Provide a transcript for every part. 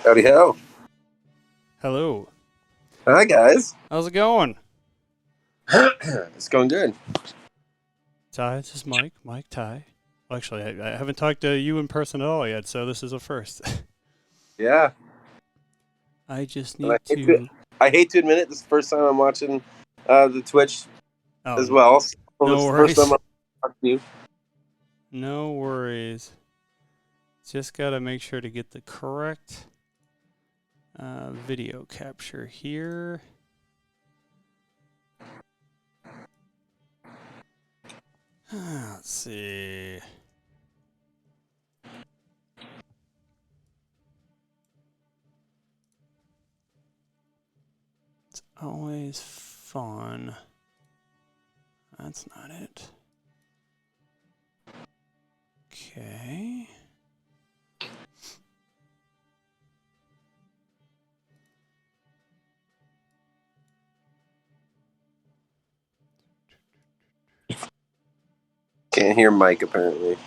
Howdy ho. Hello. Hi, guys. How's it going? It's going good. Ty, this is Mike. Mike, Ty. Well, actually, I haven't talked to you in person at all yet, so this is a first. Yeah. I just And need to. I hate to admit it, this is the first time I'm watching the Twitch as Oh, well. So this no is the first time worries. I'm watching you. No worries. Just gotta make sure to get the correct video capture here. Let's see. It's always fun. That's not it. Okay. Can't hear Mike, apparently.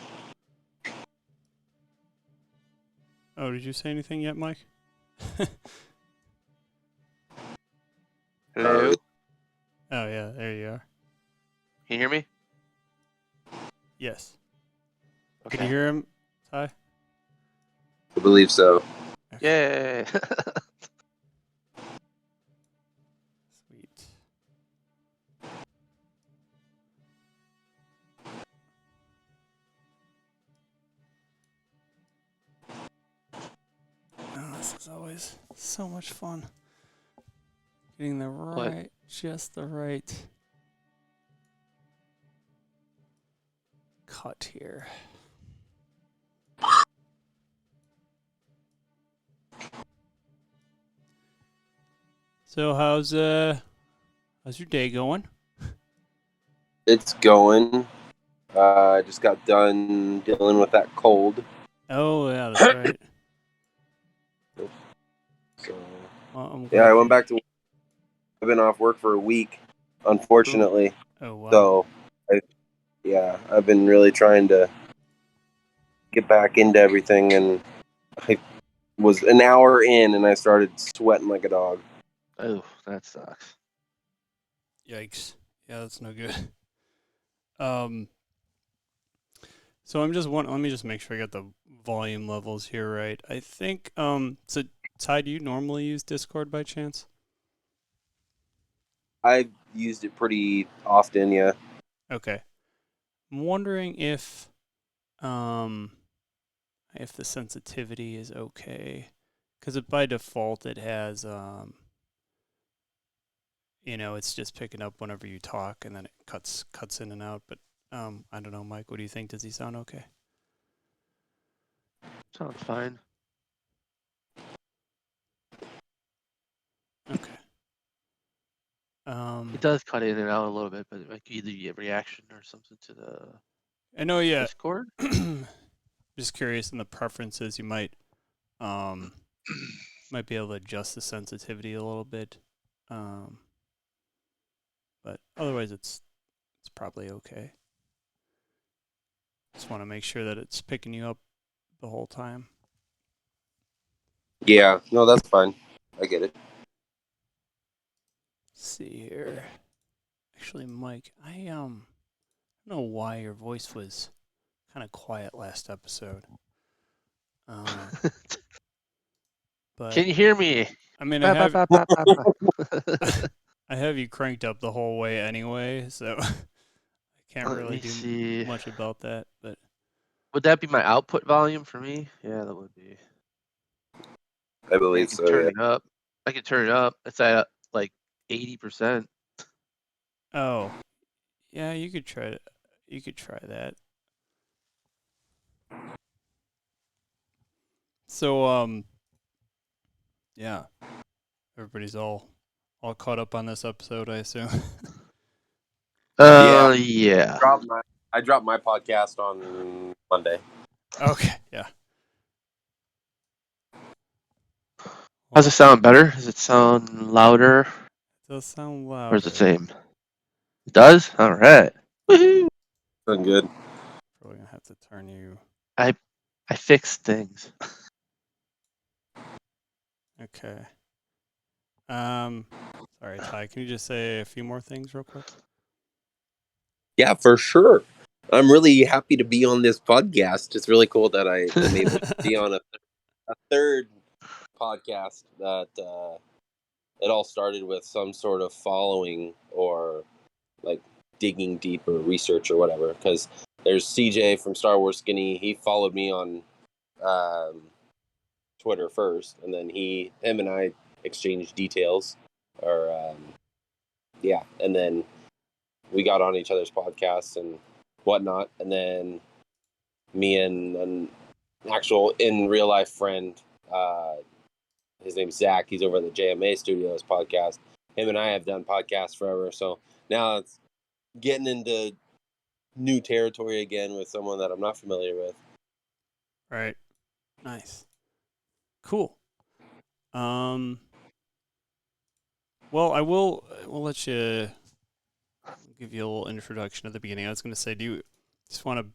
Oh, did you say anything yet, Mike? Hello? Oh, yeah, there you are. Can you hear me? Yes. Okay. Can you hear him, Ty? I believe so. Yay! Sweet. Oh, this is always so much fun. Getting just the right cut here. So how's your day going? It's going. I just got done dealing with that cold. Oh yeah, that's right. So, Well, I'm yeah, glad I went back to work. I've been off work for a week, unfortunately. Oh wow. So, I've been really trying to get back into everything, and I was an hour in and I started sweating like a dog. Oh, that sucks. Yikes. Yeah, that's no good. So let me just make sure I got the volume levels here right. I think so Ty, do you normally use Discord by chance? I've used it pretty often, yeah. Okay. I'm wondering if the sensitivity is okay, because by default it has it's just picking up whenever you talk, and then it cuts in and out. But I don't know, Mike. What do you think? Does he sound okay? Sounds fine. Okay. It does cut in and out a little bit, but like either you get reaction or something to the I know. Yeah. Discord. Just curious in the preferences, you might be able to adjust the sensitivity a little bit. But otherwise it's probably okay. Just want to make sure that it's picking you up the whole time. Yeah, no, that's fine. I get it. Let's see here. Actually, Mike, I don't know why your voice was kind of quiet last episode. But Can you hear me? I mean, Ba, ba, ba, ba, ba, ba. I have you cranked up the whole way anyway, so I can't Let really me do see. much about that. But Would that be my output volume for me? Yeah, that would be. I I believe can so, turn yeah. it up. I can turn it up. It's at like 80%. oh, yeah, you could try it. You could try that. So yeah, everybody's all caught up on this episode, I assume. Yeah. I dropped my podcast on Monday. Okay, yeah. Does it sound better? Does it sound louder? It does sound louder. Or is it the same? It does? All right. Woohoo! Doing good. Probably gonna have to turn you. I fixed things. Okay. Sorry, Ty. Can you just say a few more things real quick? Yeah, for sure. I'm really happy to be on this podcast. It's really cool that I am able to be on a third podcast that it all started with some sort of following or like digging deep or research or whatever. Because there's CJ from Star Wars Skinny. He followed me on Twitter first, and then him and I exchanged details, or yeah, and then we got on each other's podcasts and whatnot, and then me and an actual in real life friend, his name's Zach. He's over at the JMA Studios podcast. Him and I have done podcasts forever, so now it's getting into new territory again with someone that I'm not familiar with. Right. Nice. Cool. Well, we'll let you give you a little introduction at the beginning. I was going to say, do you just want to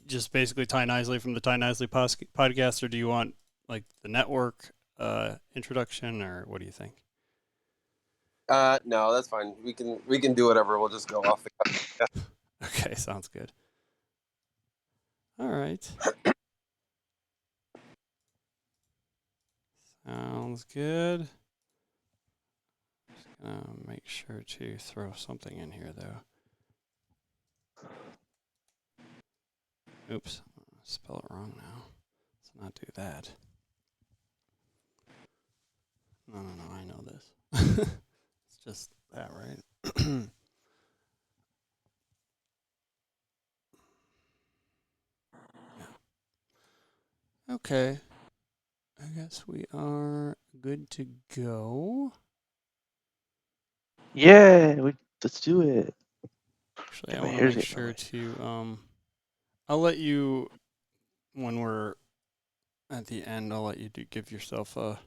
just basically Ty Knisley from the Ty Knisley podcast, or do you want like the network introduction, or what do you think? No, that's fine. We can do whatever. We'll just go off the cuff. Okay, sounds good. All right. Sounds good. Just gonna make sure to throw something in here, though. Oops, spell it wrong now. Let's not do that. No, I know this. It's just that, right? Yeah. Okay. I guess we are good to go. Yeah, let's do it. Actually, Get I my want to hairs make getting in the sure way. to I'll let you when we're at the end. I'll let you give yourself a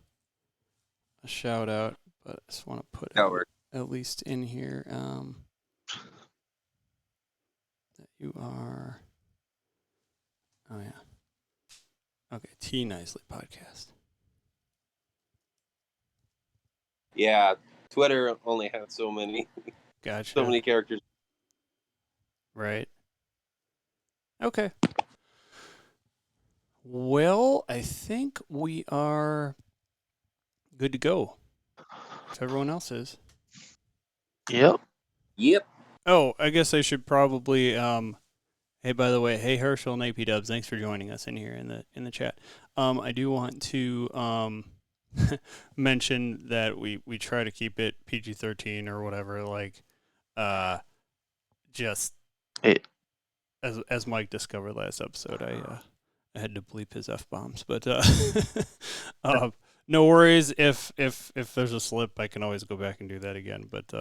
shout out, but I just want to put at least in here that you are. Oh yeah. Okay, T Nicely podcast. Yeah, Twitter only has so many Gotcha. characters. Right. Okay. Well, I think we are good to go. If everyone else is. Yep. Oh, I guess I should probably hey, by the way, hey Herschel and AP Dubs, thanks for joining us in here in the chat. I do want to mention that we try to keep it PG-13 or whatever, like just It. as Mike discovered last episode, I had to bleep his F-bombs, but no worries if there's a slip, I can always go back and do that again, but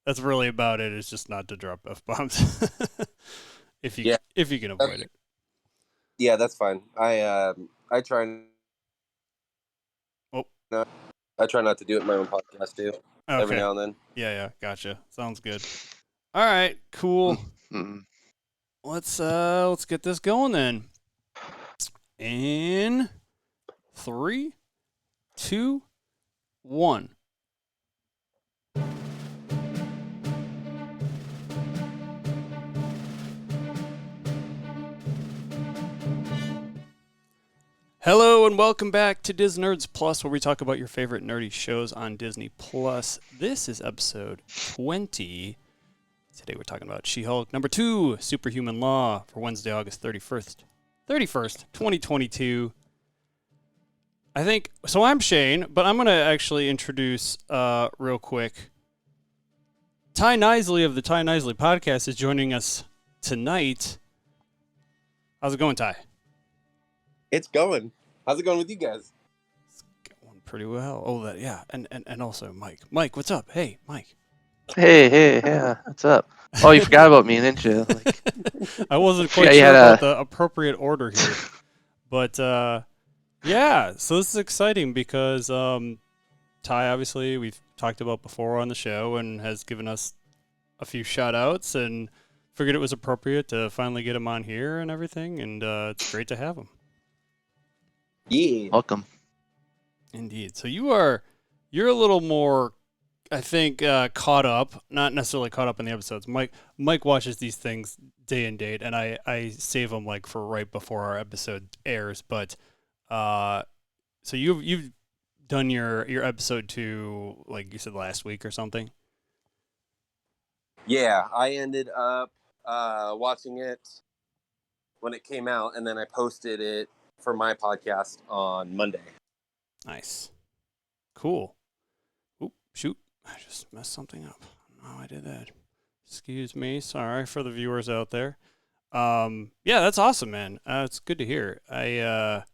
that's really about it. It's just not to drop F-bombs. If you can avoid it. Yeah, that's fine. I try. Oh, I try not to do it in my own podcast too. okay. Every now and then. Yeah, gotcha. Sounds good. All right, cool. Mm-hmm. Let's get this going then. In 3, 2, 1. Hello and welcome back to Disnerds Plus, where we talk about your favorite nerdy shows on Disney Plus. This is episode 20. Today we're talking about She-Hulk number 2, Superhuman Law, for Wednesday, August 31st, 2022. I think, so I'm Shane, but I'm going to actually introduce real quick. Ty Knisley of the Ty Knisley podcast is joining us tonight. How's it going, Ty? It's going. How's it going with you guys? It's going pretty well. Oh, yeah. And also Mike. Mike, what's up? Hey, Mike. Hey, yeah, what's up? Oh, you forgot about me, didn't you? Like, I wasn't quite sure about the appropriate order here. But, yeah, so this is exciting because Ty, obviously, we've talked about before on the show and has given us a few shout-outs and figured it was appropriate to finally get him on here and everything, and it's great to have him. Yeah. Welcome. Indeed. So you're a little more, I think, caught up. Not necessarily caught up in the episodes. Mike watches these things day and date, and I save them like for right before our episode airs. But so you've done your episode 2, like you said, last week or something. Yeah, I ended up watching it when it came out, and then I posted it for my podcast on Monday. Nice. Cool. Oop, shoot. I just messed something up. No, I did that. Excuse me. Sorry for the viewers out there. Yeah, that's awesome, man. It's good to hear. I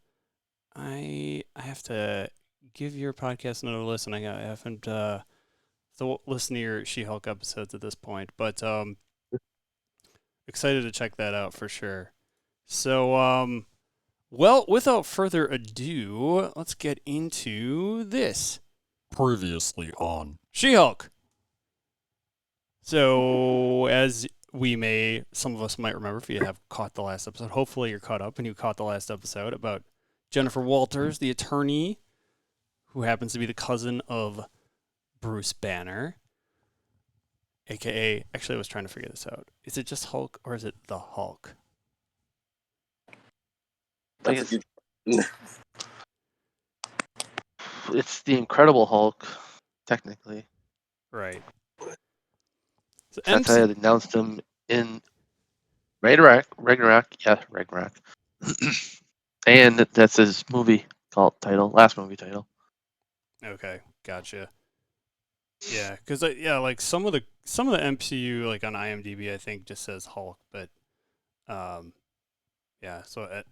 have to give your podcast another listen. I haven't listened to your She-Hulk episodes at this point, but excited to check that out for sure. So, well, without further ado, let's get into this. Previously on She-Hulk. So, as some of us might remember, if you have caught the last episode, hopefully you're caught up and you caught the last episode about Jennifer Walters, the attorney, who happens to be the cousin of Bruce Banner, a.k.a. Actually, I was trying to figure this out. Is it just Hulk or is it the Hulk? That's It's the Incredible Hulk, technically. Right. So That's how they announced him in Ragnarok. Yeah, Ragnarok. And that's his movie last movie title. Okay, gotcha. Yeah, because like some of the MCU, like on IMDb, I think just says Hulk, but yeah. So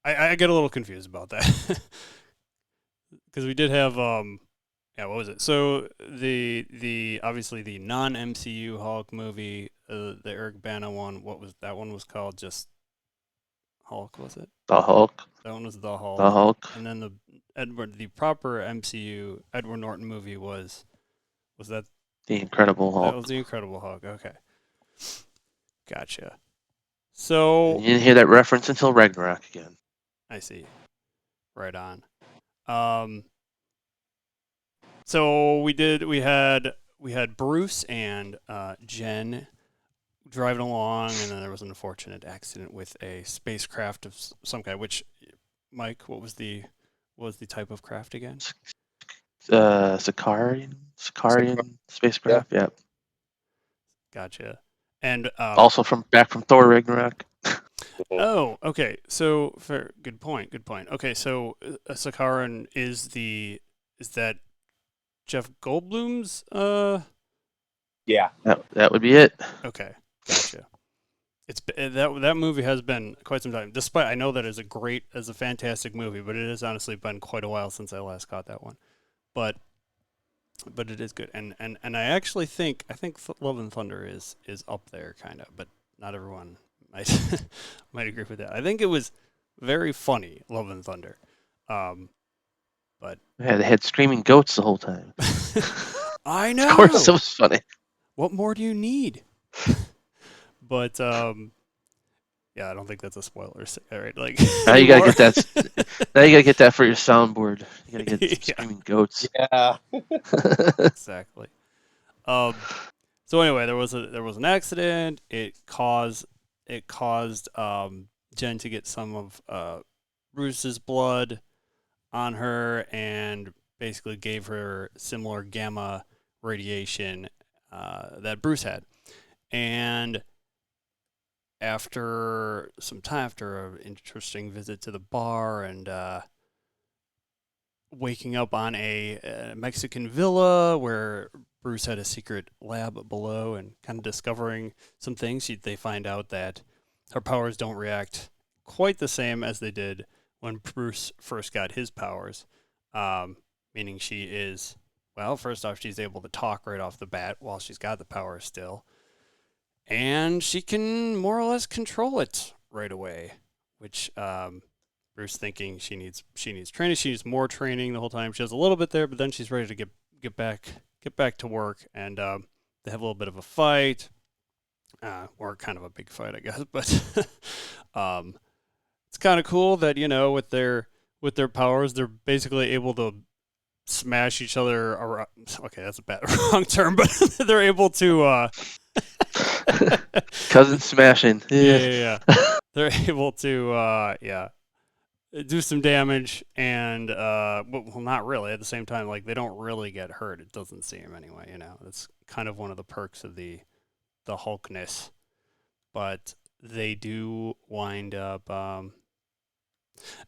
I get a little confused about that because we did have yeah, what was it? So the obviously the non MCU Hulk movie, the Eric Bana one. What was that one? Was called just Hulk? Was it? The Hulk. That one was the Hulk. The Hulk. And then the proper MCU Edward Norton movie was that The Incredible Hulk. That was the Incredible Hulk. Okay, gotcha. So you didn't hear that reference until Ragnarok again. I see. Right on. So we had Bruce and Jen driving along, and then there was an unfortunate accident with a spacecraft of some kind. Which, Mike, what was the type of craft again? Sicarian spacecraft. Yep. Gotcha. And also back from Thor Ragnarok. Oh, okay. So, fair. Good point. Okay, so Sakaran is that Jeff Goldblum's? Yeah. That would be it. Okay, gotcha. It's that movie has been quite some time. Despite I know that is a fantastic movie, but it has honestly been quite a while since I last caught that one. But it is good, and I actually think Love and Thunder is up there kind of, but not everyone might agree with that. I think it was very funny, Love and Thunder. But yeah, they had screaming goats the whole time. I know. Of course, it was funny. What more do you need? But yeah, I don't think that's a spoiler. All right, like now you gotta get that. Now you gotta get that for your soundboard. You gotta get screaming goats. Yeah. Exactly. So anyway, there was an accident. It caused Jen to get some of Bruce's blood on her, and basically gave her similar gamma radiation that Bruce had. And after some time, after an interesting visit to the bar and waking up on a Mexican villa where Bruce had a secret lab below and kind of discovering some things, they find out that her powers don't react quite the same as they did when Bruce first got his powers, meaning she is, well, first off, she's able to talk right off the bat while she's got the power still, and she can more or less control it right away, which Bruce thinking she needs training. She needs more training the whole time. She has a little bit there, but then she's ready to get back to work, and they have a little bit of a fight, or kind of a big fight, I guess. But it's kind of cool that with with their powers, they're basically able to smash each other around. Okay, that's a bad wrong term, but they're able to cousin smashing. yeah. They're able to do some damage, and well, not really. At the same time, like, they don't really get hurt. It doesn't seem anyway. That's kind of one of the perks of the Hulkness. But they do wind up.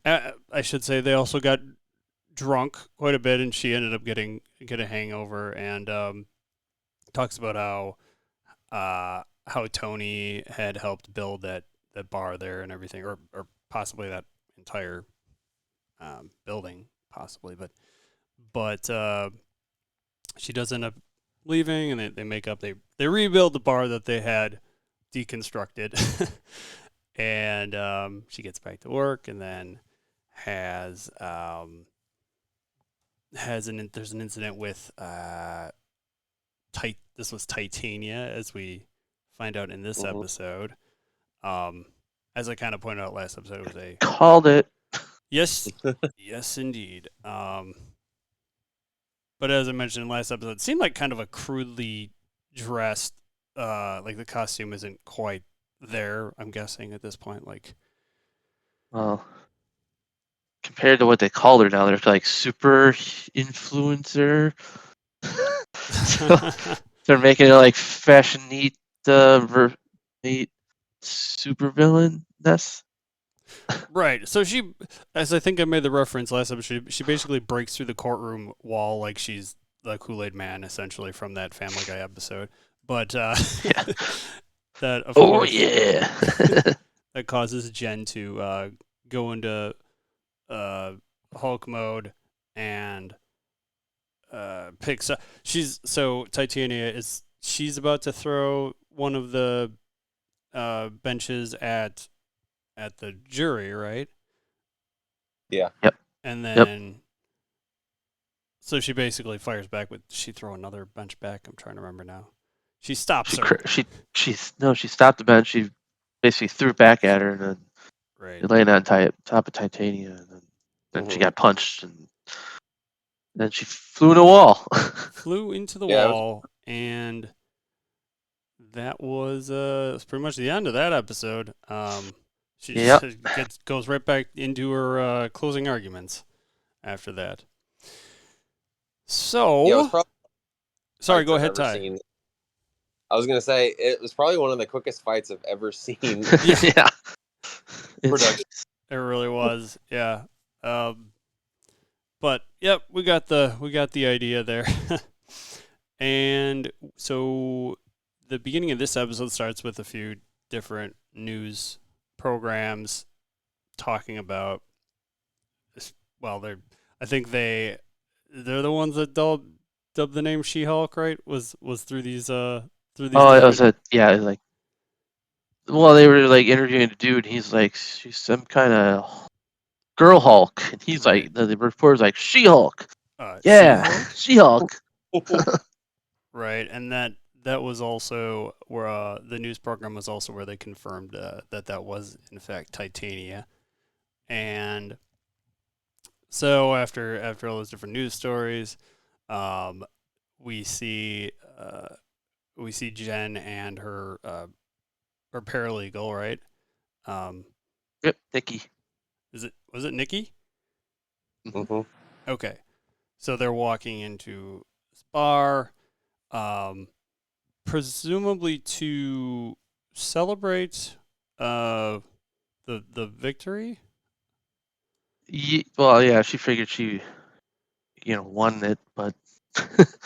I should say they also got drunk quite a bit, and she ended up getting a hangover, and talks about how Tony had helped build that bar there and everything, or possibly that entire building, possibly, but she does end up leaving, and they make up. They rebuild the bar that they had deconstructed, and she gets back to work, and then there's an incident with this was Titania, as we find out in this episode. As I kind of pointed out last episode, it was called it. Yes, yes, indeed. But as I mentioned in last episode, it seemed like kind of a crudely dressed. Like the costume isn't quite there. I'm guessing at this point, like. Well, compared to what they called her now, they're like super influencer. So they're making it like fashionista, super villain. Right. So she, as I think I made the reference last episode, she basically breaks through the courtroom wall like she's the Kool-Aid Man, essentially, from that Family Guy episode. But yeah. That of course, yeah, that causes Jen to go into Hulk mode and picks up. Titania she's about to throw one of the benches at the jury, right? Yeah. Yep. And then, so she basically fires back with. She throw another bench back. I'm trying to remember now. She stops her. She stopped the bench. She basically threw it back at her, and then laying on top of Titania, and then she got punched, and then she flew in a wall. Flew into the wall, and that was pretty much the end of that episode. She goes right back into her closing arguments after that. So, sorry, go ahead, Ty. I was going to say, it was probably one of the quickest fights I've ever seen. Yeah. Production. It really was, yeah. But, yep, we got the idea there. And so the beginning of this episode starts with a few different news programs talking about, well, I think they're the ones that dubbed the name She-Hulk, right? Was through these it was like, well, they were like interviewing a dude, and he's like, she's some kind of girl Hulk, and he's like, the reporter's like, She-Hulk, She-Hulk. Right, and that was also where the news program was also where they confirmed that was in fact Titania. And so after all those different news stories, we see Jen and her paralegal, right? Yep, Nikki. Was it Nikki? Mm-hmm. Okay, so they're walking into this bar, presumably to celebrate the victory. Well, yeah, she figured she, won it, but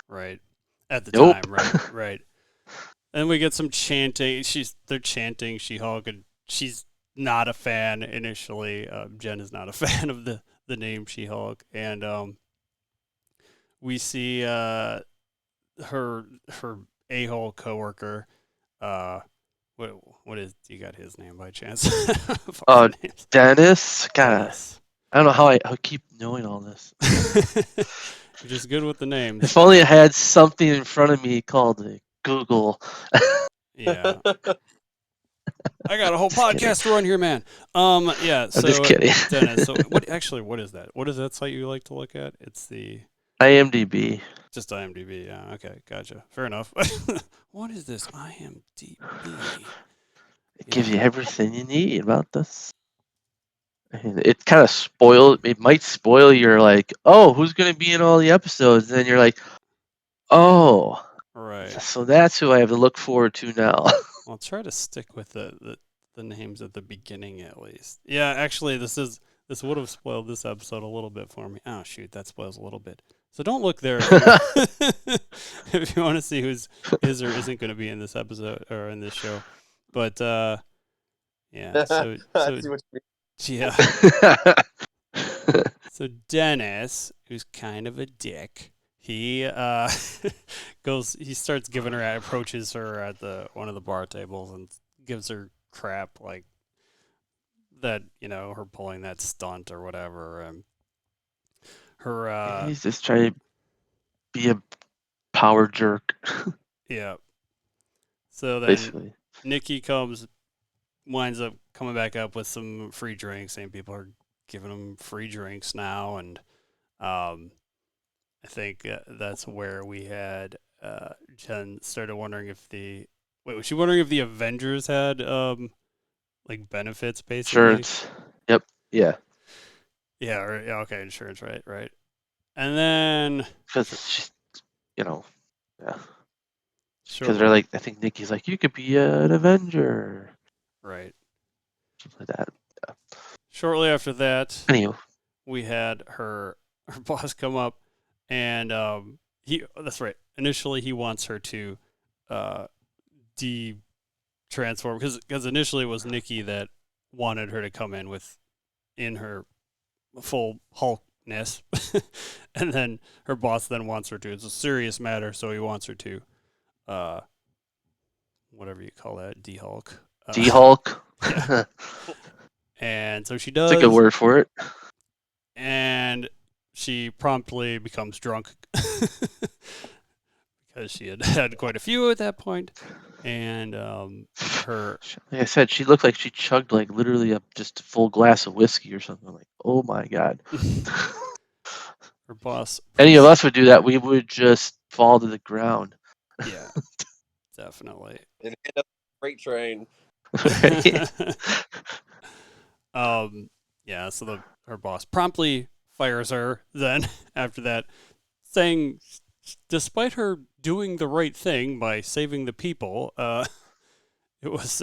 right at the time, right. And we get some chanting. They're chanting She-Hulk, and she's not a fan initially. Jen is not a fan of the name She-Hulk, and we see her a-hole coworker. What is? You got his name by chance? Dennis. God, I don't know how I keep knowing all this. You're just good with the names. If only I had something in front of me called Google. Yeah. I got a whole podcast to run here, man. Yeah. So I'm just kidding. Dennis, so what is that? What is that site you like to look at? It's the IMDb. Just IMDb. Yeah. Okay. Gotcha. Fair enough. What is this IMDb? It gives you everything you need about this. It kind of it might spoil your like, oh, who's going to be in all the episodes? And then you're like, oh, right. So that's who I have to look forward to now. I'll try to stick with the names at the beginning at least. Yeah, actually, this would have spoiled this episode a little bit for me. Oh shoot, that spoils a little bit. So don't look there if you want to see who's is or isn't going to be in this episode or in this show. But yeah, so yeah. So Dennis, who's kind of a dick, he approaches her at one of the bar tables and gives her crap like that, her pulling that stunt or whatever. He's just trying to be a power jerk. Yeah. So then basically, Nikki winds up coming back up with some free drinks, saying people are giving them free drinks now, and I think that's where we had Jen started wondering if was she wondering if the Avengers had like benefits basically? Insurance. Yep. Yeah. Yeah. Okay. Insurance. Right. And then because she's, yeah. Sure. Because they're like, I think Nikki's like, you could be an Avenger. Right. Something like that. Yeah. Shortly after that, anyway, we had her boss come up, and that's right. Initially, he wants her to de-transform because initially it was Nikki that wanted her to come in her full Hulkness, and then her boss then wants her to. It's a serious matter, so he wants her to, whatever you call that, de-Hulk. De-Hulk. Yeah. And so she does. That's a good word for it. And she promptly becomes drunk because she had had quite a few at that point. And like I said, she looked like she chugged like literally just a full glass of whiskey or something. I'm like, oh my god. Her boss. Any of us would do that. We would just fall to the ground. Yeah, definitely. And hit up the freight train. Yeah, so her boss promptly fires her then after that, saying despite her doing the right thing by saving the people, it was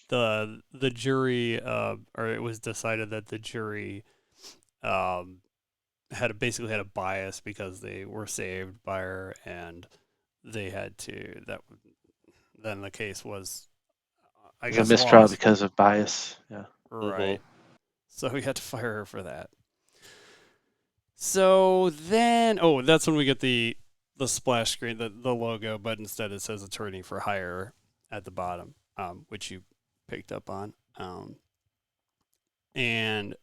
the jury, or it was decided that the jury basically had a bias because they were saved by her, and they had to. Then the case was, I guess, a mistrial lost. Because of bias. Yeah. Right. Mm-hmm. So we had to fire her for that. So then, that's when we get the splash screen, the logo, but instead it says attorney for hire at the bottom, which you picked up on. And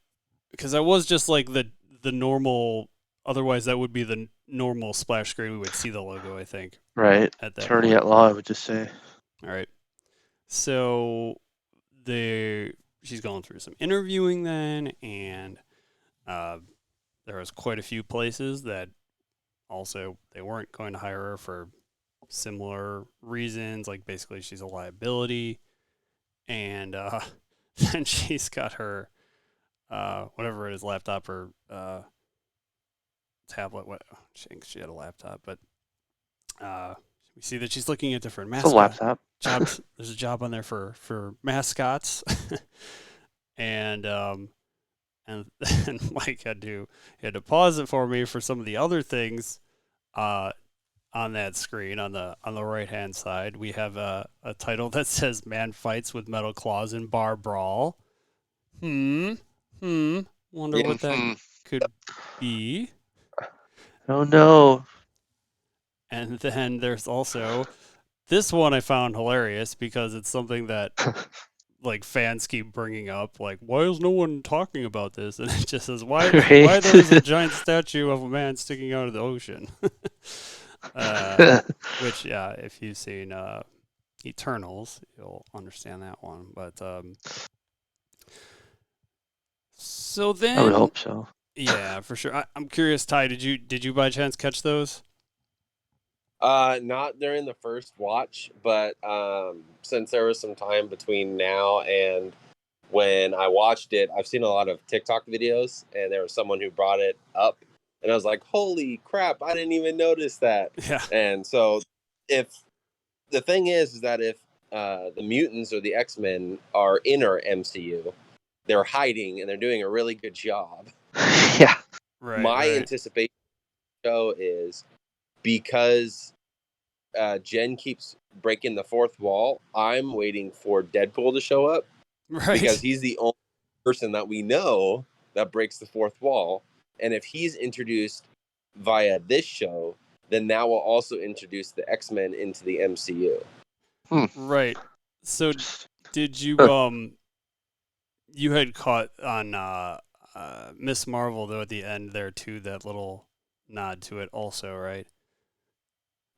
because that was just like the normal, otherwise that would be the normal splash screen. We would see the logo, I think. Right. At that attorney point. At law, I would just say. All right. So she's going through some interviewing then, and there was quite a few places that also they weren't going to hire her for similar reasons, like basically she's a liability, and then she's got her whatever it is, laptop or tablet. I think she had a laptop, but we see that she's looking at different mascots. It's a laptop. Jobs. There's a job on there for mascots, and Mike had to pause it for me for some of the other things on that screen on the right hand side. We have a title that says "Man Fights with Metal Claws in Bar Brawl." Wonder what that could be. Oh no. And then there's also this one I found hilarious because it's something that like fans keep bringing up, like, why is no one talking about this? And it just says, why there is a giant statue of a man sticking out of the ocean. Which, yeah, if you've seen Eternals, you'll understand that one. But so then I would hope so. Yeah, for sure. I'm curious, Ty. Did you by chance catch those? Not during the first watch, but since there was some time between now and when I watched it, I've seen a lot of TikTok videos, and there was someone who brought it up, and I was like, "Holy crap! I didn't even notice that." Yeah. And so, if the thing is that if the mutants or the X-Men are in our MCU, they're hiding and they're doing a really good job. Yeah. My anticipation show is because Jen keeps breaking the fourth wall. I'm waiting for Deadpool to show up because he's the only person that we know that breaks the fourth wall. And if he's introduced via this show, then that will also introduce the X-Men into the MCU. Right. So did you you had caught on Miss Marvel though at the end there too, that little nod to it also, right?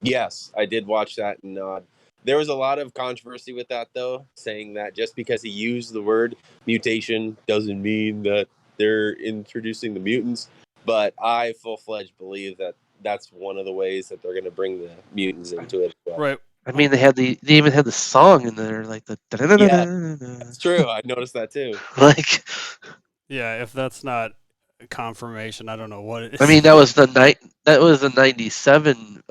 Yes, I did watch that and nod. There was a lot of controversy with that, though, saying that just because he used the word mutation doesn't mean that they're introducing the mutants. But I full-fledged believe that that's one of the ways that they're going to bring the mutants into it. Well. Right. I mean, they even had the song in there, like the. Yeah, that's true. I noticed that too. Like. Yeah, if that's not confirmation, I don't know what it is. I mean, that was the '97,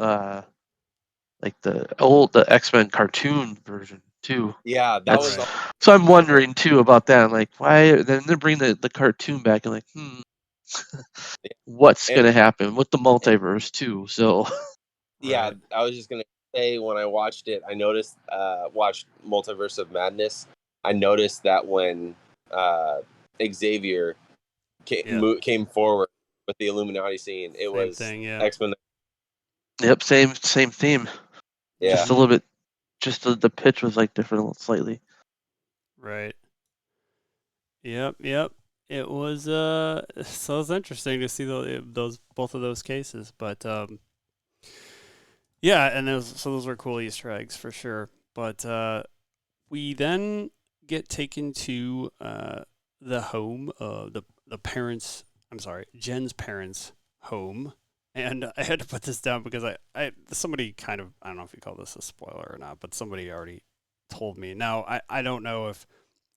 like the X-Men cartoon version too. Yeah, that was. So I'm wondering too about that. Like, why then they bring the cartoon back and like, what's gonna happen with the multiverse too? So. Yeah, I was just gonna say when I watched it, I noticed watched Multiverse of Madness. I noticed that when Xavier came forward with the Illuminati scene, it was X-Men. Yep, same theme. Yeah, just a little bit. Just the pitch was like different slightly. Right. Yep. It was so it was interesting to see those both of those cases, but yeah, and those were cool Easter eggs for sure. But we then get taken to the home of the parents. I'm sorry, Jen's parents' home, and I had to put this down because I somebody kind of, I don't know if you call this a spoiler or not, but somebody already told me. Now I don't know if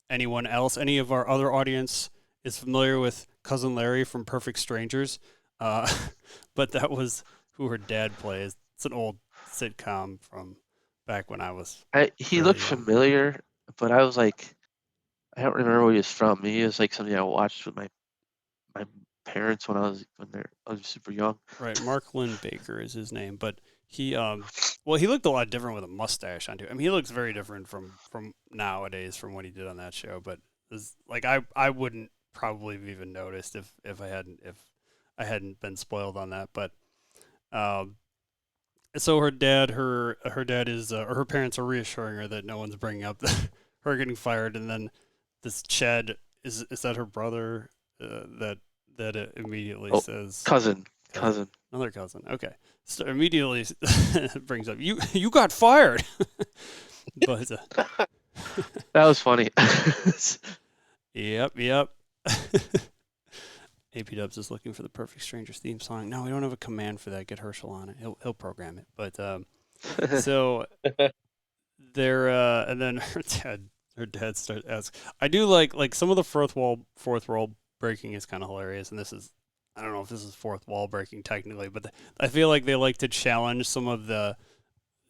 anyone else, any of our other audience, is familiar with Cousin Larry from Perfect Strangers, but that was who her dad plays. It's an old sitcom from back when I was. He looked familiar, but I was like, I don't remember where he was from. He was like something I watched with my parents when I was super young. Right, Mark Lynn Baker is his name, but he he looked a lot different with a mustache on too. I mean, he looks very different from nowadays from what he did on that show. But like I wouldn't probably have even noticed if I hadn't been spoiled on that. But so her dad is or her parents are reassuring her that no one's bringing up her getting fired, and then this Chad is that her brother that it immediately says cousin, another cousin. Okay, so immediately brings up you got fired, but that was funny. Yep. AP Dubs is looking for the Perfect Strangers theme song. No, we don't have a command for that. Get Herschel on it. He'll program it. But so they're and then her dad starts asking. I do like some of the fourth wall breaking is kind of hilarious, and this is, I don't know if this is fourth wall breaking technically, but I feel like they like to challenge some of the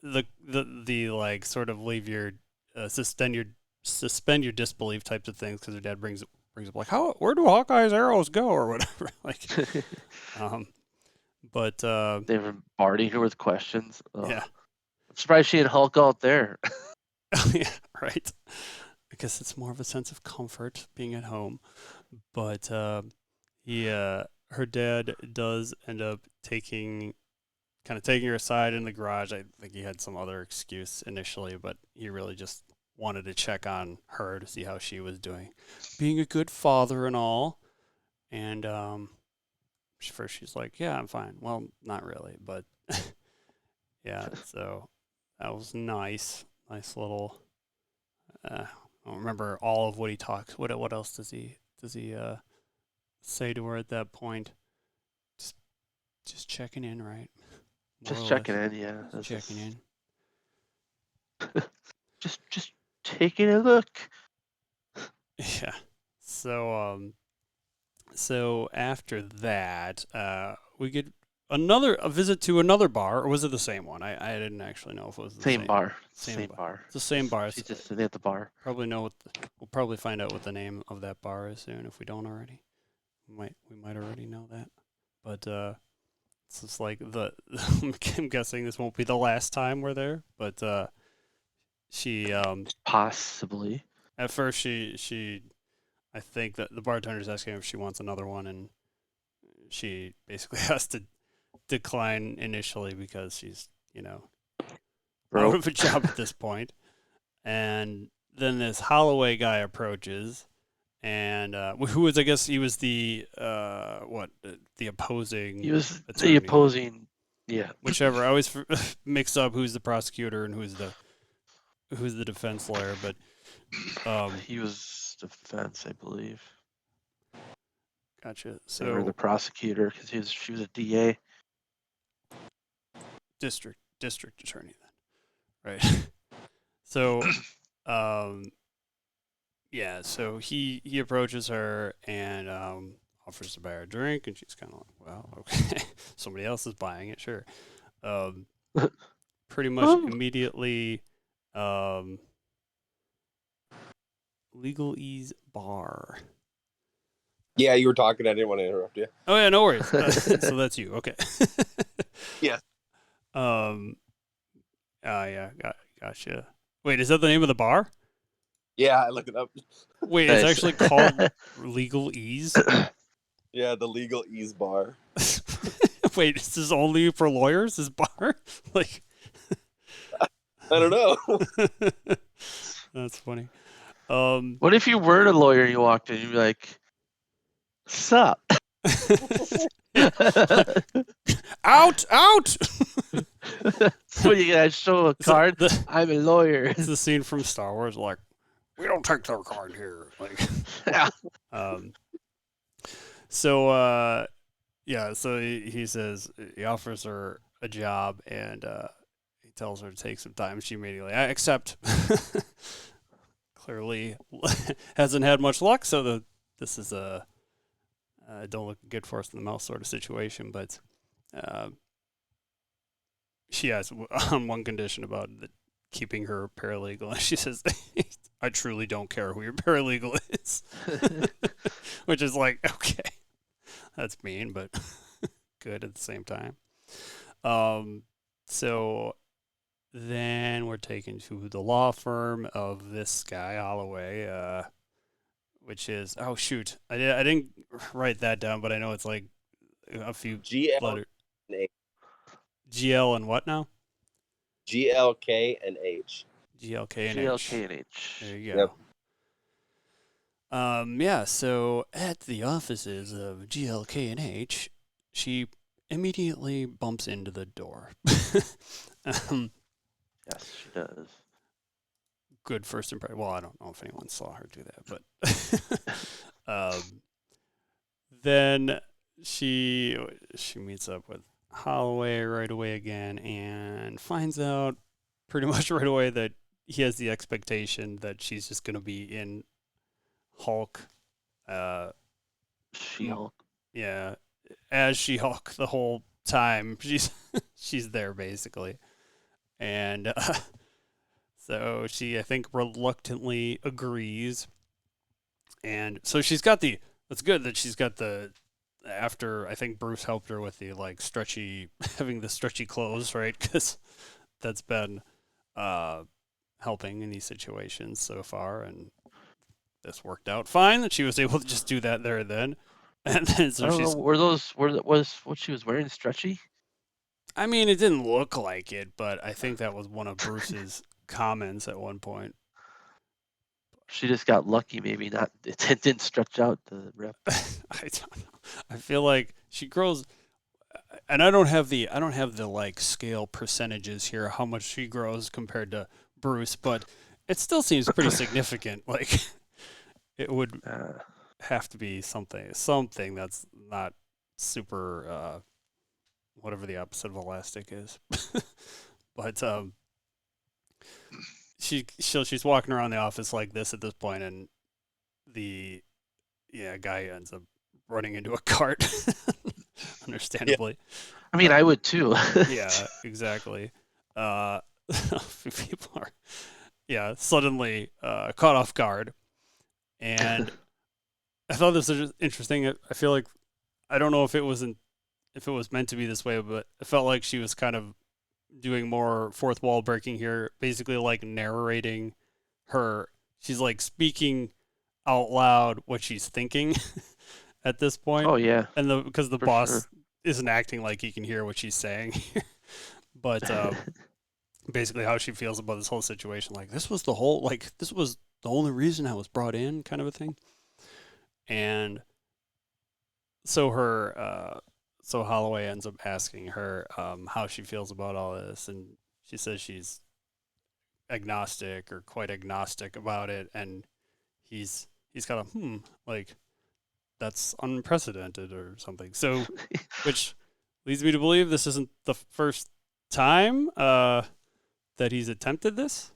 like sort of leave your suspend your disbelief types of things, because her dad brings up like, where do Hawkeye's arrows go or whatever, like but they were bombarding her with questions. Yeah, I'm surprised she had Hulk out there. Yeah, right, because it's more of a sense of comfort being at home. But her dad does end up taking her aside in the garage. I think he had some other excuse initially, but he really just wanted to check on her to see how she was doing, being a good father and all. And first she's like, yeah, I'm fine. Well, not really, but yeah, so that was nice. Nice little. I don't remember all of what he talks. What else does he say to her at that point? Just checking in, right? Just checking in, yeah. Just checking in. just taking a look. Yeah. So after that, we get a visit to another bar, or was it the same one? I didn't actually know if it was the same bar. Same bar. It's the same bar. She's just sitting at the bar. We'll probably find out what the name of that bar is soon if we don't already. We might already know that, but it's just like I'm guessing this won't be the last time we're there, but she possibly. At first she I think that the bartender's asking if she wants another one, and she basically has to decline initially because she's out of a job at this point. And then this Holloway guy approaches, and who was, I guess he was the opposing. He was attorney. The opposing, yeah. Whichever. I always mix up who's the prosecutor and who's the defense lawyer, but he was defense, I believe. Gotcha. So they were the prosecutor because she was a DA. District attorney then, right? So, yeah. So he approaches her and offers to buy her a drink, and she's kind of like, "Well, okay, somebody else is buying it, sure." Pretty much immediately, Legal Ease Bar. Yeah, you were talking. I didn't want to interrupt you. Oh yeah, no worries. So that's you, okay? Yeah. Yeah, gotcha. Wait, is that the name of the bar? Yeah, I looked it up. Wait, nice. It's actually called Legal Ease? Yeah, the Legal Ease Bar. Wait, is this only for lawyers, this bar? Like, I don't know. That's funny. What if you weren't a lawyer and you walked in, you'd be like, sup? Out! So you guys show a card? I'm a lawyer. It's the scene from Star Wars, like, we don't take their card here. Like, yeah. So he says he offers her a job, and he tells her to take some time. She immediately, I accept. Clearly hasn't had much luck, so this is a don't look good for us in the mouth sort of situation. But she has on one condition about keeping her paralegal, and she says, "I truly don't care who your paralegal is," which is like, okay, that's mean, but good at the same time. So then we're taken to the law firm of this guy Holloway, which is I didn't write that down, but I know it's like a few GL and H. GL and what now? GLK and H. GLK and H. There you go. Yep. Yeah. So at the offices of GLK and H, she immediately bumps into the door. Yes, she does. Good first impression. Well, I don't know if anyone saw her do that, but then she meets up with Holloway right away again and finds out pretty much right away that he has the expectation that she's just going to be in Hulk. She-Hulk. Yeah, as She-Hulk the whole time. She's there basically. And so she, I think, reluctantly agrees. And so she's got it's good that she's got after I think Bruce helped her with the like having the stretchy clothes, right? Because that's been helping in these situations so far. And this worked out fine that she was able to just do that there and then. And then so was what she was wearing stretchy? I mean, it didn't look like it, but I think that was one of Bruce's comments at one point. She just got lucky, maybe not. It didn't stretch out the rip. I don't know. I feel like she grows, and I don't have the like scale percentages here how much she grows compared to Bruce, but it still seems pretty significant. Like, it would have to be something that's not super, whatever the opposite of elastic is. But she's walking around the office like this at this point, and the guy ends up running into a cart, understandably. Yeah. I mean, I would too. Yeah, exactly. People are, suddenly caught off guard. And I thought this was interesting. I feel like, I don't know if it was meant to be this way, but it felt like she was kind of doing more fourth wall breaking here, basically like narrating she's like speaking out loud what she's thinking at this point. Oh yeah. And because the boss isn't acting like he can hear what she's saying. But basically how she feels about this whole situation, like this was the only reason I was brought in, kind of a thing. And so so Holloway ends up asking her how she feels about all this, and she says she's agnostic or quite agnostic about it, and he's kind of like, that's unprecedented or something. So, which leads me to believe this isn't the first time that he's attempted this.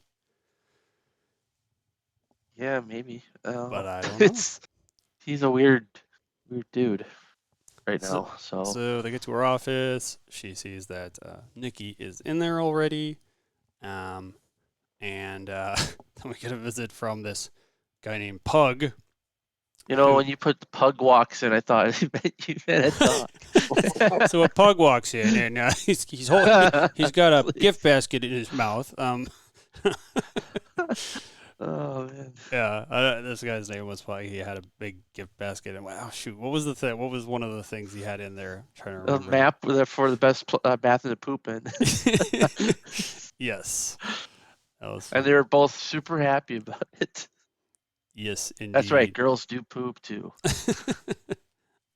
Yeah, maybe. But I don't know. He's a weird dude right now. So they get to her office. She sees that Nikki is in there already. And then we get a visit from this guy named Pug. When you put the Pug walks in, I thought you meant a dog. So a Pug walks in, and he's got a gift basket in his mouth. Oh man. Yeah, this guy's name was Pug. He had a big gift basket, and wow, shoot, what was the thing? What was one of the things he had in there? I'm trying to remember. A map for the best bathroom to poop in. Yes, that was fun. And they were both super happy about it. Yes, indeed. That's right. Girls do poop too.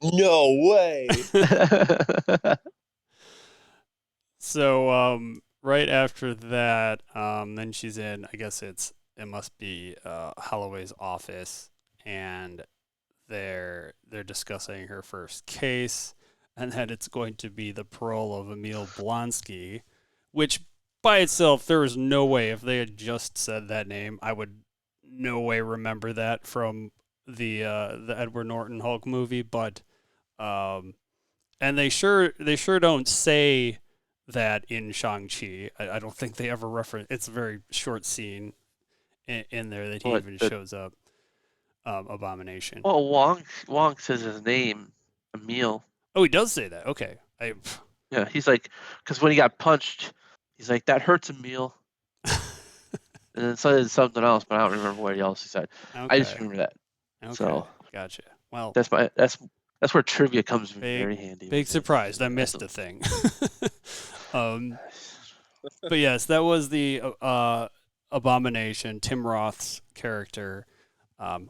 No way. So right after that, then she's in, I guess it must be Holloway's office, and they're discussing her first case, and that it's going to be the parole of Emil Blonsky, which by itself, there was no way, if they had just said that name, I would no way remember that from the Edward Norton Hulk movie. But and they sure don't say that in Shang-Chi. I don't think they ever reference. It's a very short scene in there that he even shows up. Abomination. Well, Wong says his name, Emil. Oh, he does say that. Okay. Yeah, he's like, because when he got punched, he's like, that hurts, Emil. And then said something else, but I don't remember what else he said. Okay. I just remember that. Okay. So gotcha. Well, that's where trivia comes very handy. Big surprise! I missed a thing. But yes, that was the Abomination, Tim Roth's character,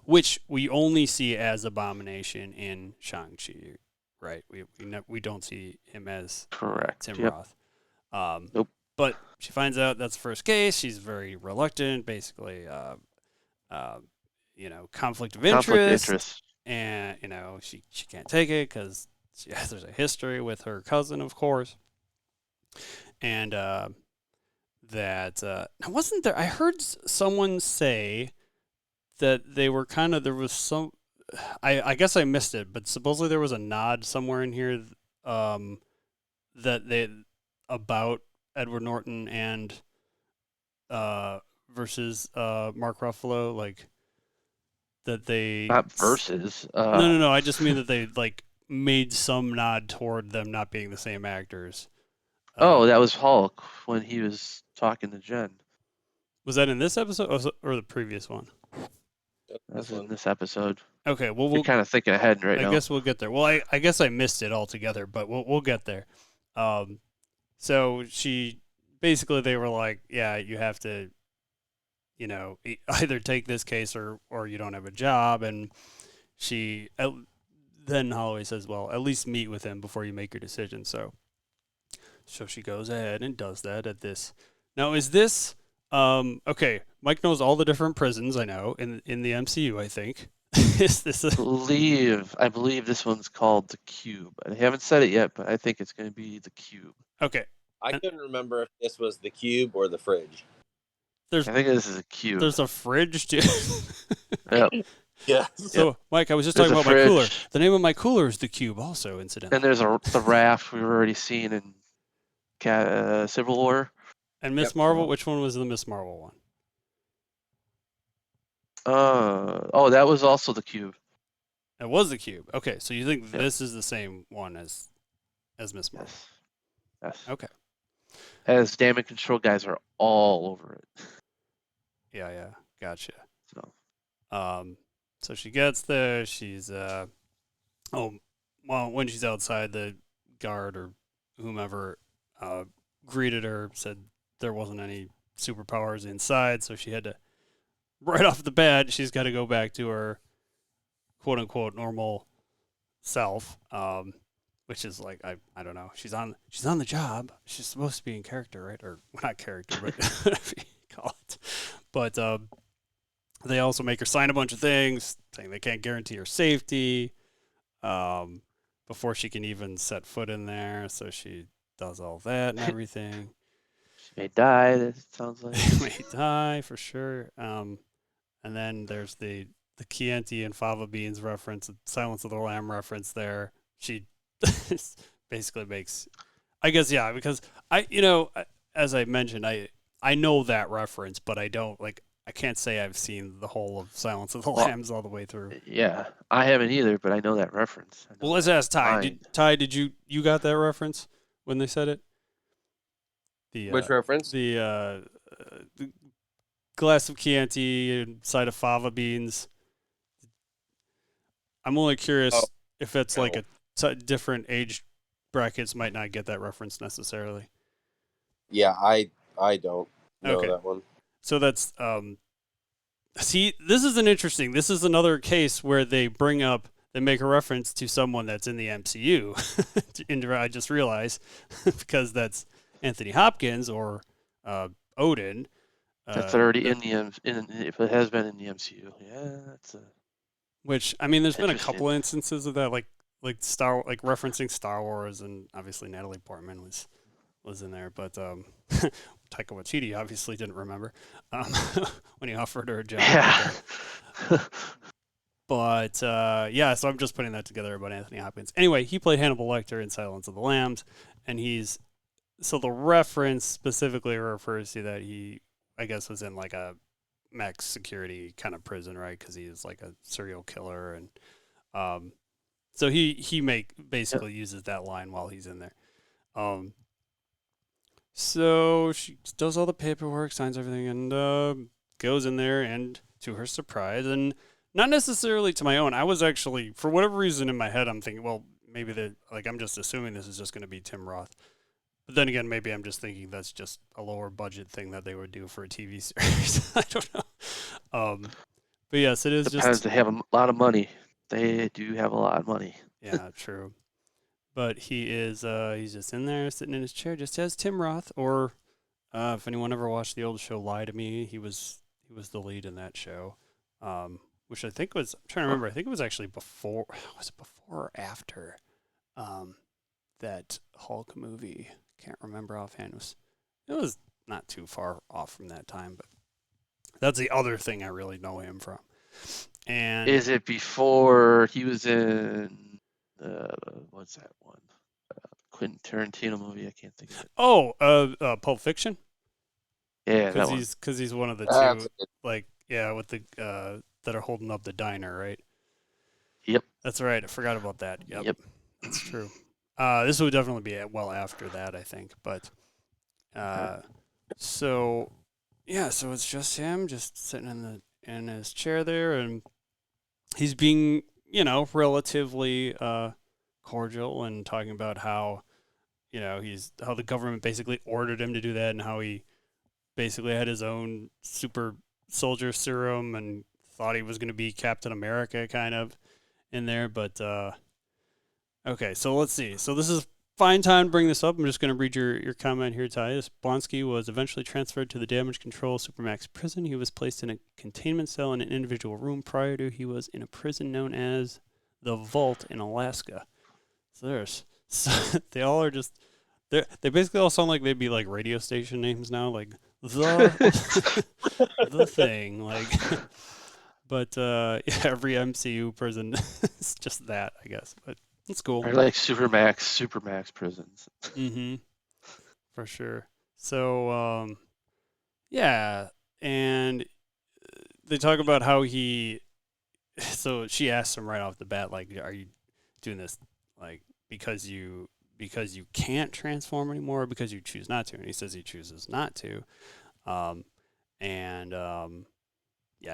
which we only see as Abomination in Shang-Chi, right? We don't see him as Tim Roth. Nope. But she finds out that's the first case. She's very reluctant, basically, conflict of interest. And, she can't take it because there's a history with her cousin, of course. And now wasn't there, I heard someone say that they were there was some, I guess I missed it, but supposedly there was a nod somewhere in here about Edward Norton and versus Mark Ruffalo, like that they not versus. No. I just mean that they made some nod toward them not being the same actors. That was Hulk when he was talking to Jen. Was that in this episode or the previous one? That was in this episode. Okay, well, we're kind of thinking ahead right now. I guess we'll get there. Well, I guess I missed it altogether, but we'll get there. So they were like, yeah, you have to, either take this case or you don't have a job. And then Holloway says, well, at least meet with him before you make your decision. So she goes ahead and does that at this. Now, is this Okay, Mike knows all the different prisons I know in the MCU, I think. Is this I believe this one's called the Cube. I haven't said it yet, but I think it's going to be the Cube. Okay. I couldn't remember if this was the cube or the fridge. I think this is a cube. There's a fridge, too. Yep. Yeah. So, Mike, I was just talking about my cooler. The name of my cooler is the Cube, also, incidentally. And there's the raft we've already seen in Civil War. And Miss Marvel, which one was the Miss Marvel one? That was also the Cube. It was the Cube. Okay, so you think this is the same one as Miss Marvel? Yes. Okay. As damage control guys are all over it. Yeah, gotcha. So she gets there. She's when she's outside, the guard or whomever greeted her, said there wasn't any superpowers inside, so she had to, right off the bat, she's got to go back to her quote unquote normal self, which is like I don't know. She's on the job. She's supposed to be in character, right? Or not character, but whatever you call it. But they also make her sign a bunch of things saying they can't guarantee her safety before she can even set foot in there. So she does all that and everything. She may die, that sounds like. She may die, for sure. And then there's the Chianti and fava beans reference, the Silence of the Lamb reference there. She basically makes... I guess, yeah, because as I mentioned, I know that reference, but I don't, I can't say I've seen the whole of Silence of the Lambs all the way through. Yeah, I haven't either, but I know that reference. Well, let's ask Ty. Ty, did you got that reference when they said it? Which reference? The glass of Chianti and side of fava beans. I'm only curious if it's like a different age brackets might not get that reference necessarily. Yeah, I don't know that one. So that's see, this is this is another case where they make a reference to someone that's in the MCU. I just realized because that's Anthony Hopkins or Odin. That's already if it has been in the MCU. Yeah, that's which I mean, there's been a couple instances of that, like referencing Star Wars, and obviously Natalie Portman was in there, but Taika Waititi obviously didn't remember when he offered her a job. Yeah. But so I'm just putting that together about Anthony Hopkins. Anyway, he played Hannibal Lecter in Silence of the Lambs, and so the reference specifically refers to that he, I guess, was in like a max security kind of prison, right? Because he is like a serial killer, and so he basically uses that line while he's in there. So she does all the paperwork, signs everything, and goes in there, and to her surprise, and not necessarily to my own, I was actually, for whatever reason in my head, I'm thinking, well, maybe I'm just assuming this is just going to be Tim Roth. But then again, maybe I'm just thinking that's just a lower budget thing that they would do for a TV series. I don't know. But yes, it is Sometimes they have a lot of money. They do have a lot of money. Yeah, true. But he's just in there sitting in his chair, just as Tim Roth, or if anyone ever watched the old show Lie to Me, he was the lead in that show. Which I think was, I'm trying to remember, I think it was actually before or after that Hulk movie? Can't remember offhand. It was not too far off from that time, but that's the other thing I really know him from. And is it before he was in what's that one? Quentin Tarantino movie? I can't think of it. Oh, Pulp Fiction. Yeah, because he's one of the two, with the that are holding up the diner, right? Yep, that's right. I forgot about that. Yep. That's true. This would definitely be well after that, I think. But so it's just him, just sitting in his chair there, and he's being, relatively cordial and talking about how, how the government basically ordered him to do that, and how he basically had his own super soldier serum and thought he was going to be Captain America kind of in there. But okay, so let's see. So this is find time to bring this up. I'm just going to read your comment here, Tyus. Blonsky was eventually transferred to the damage control Supermax prison. He was placed in a containment cell in an individual room. Prior to, he was in a prison known as the Vault in Alaska. So they all are just, they basically all sound like they'd be like radio station names now, like the the thing, like. But yeah, every MCU prison is just that, I guess. But it's cool. Or like Supermax prisons. Mm-hmm. For sure. So, yeah, and they talk about how he. So she asks him right off the bat, like, "Are you doing this like because you can't transform anymore, or because you choose not to?" And he says he chooses not to. Yeah,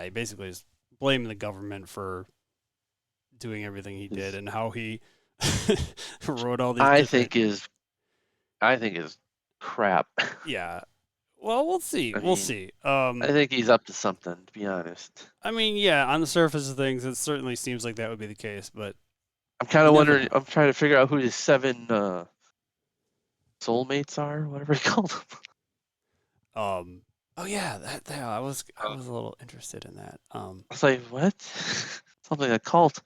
he basically is blaming the government for doing everything he did and how he wrote all these. I think is crap. Yeah. Well, we'll see. We'll see. I think he's up to something, to be honest. I mean, yeah, on the surface of things, it certainly seems like that would be the case, but I'm kind of wondering. I'm trying to figure out who his 7 soulmates are, whatever he called them. Oh yeah, that I was a little interested in that. I was like, what? Something like a cult.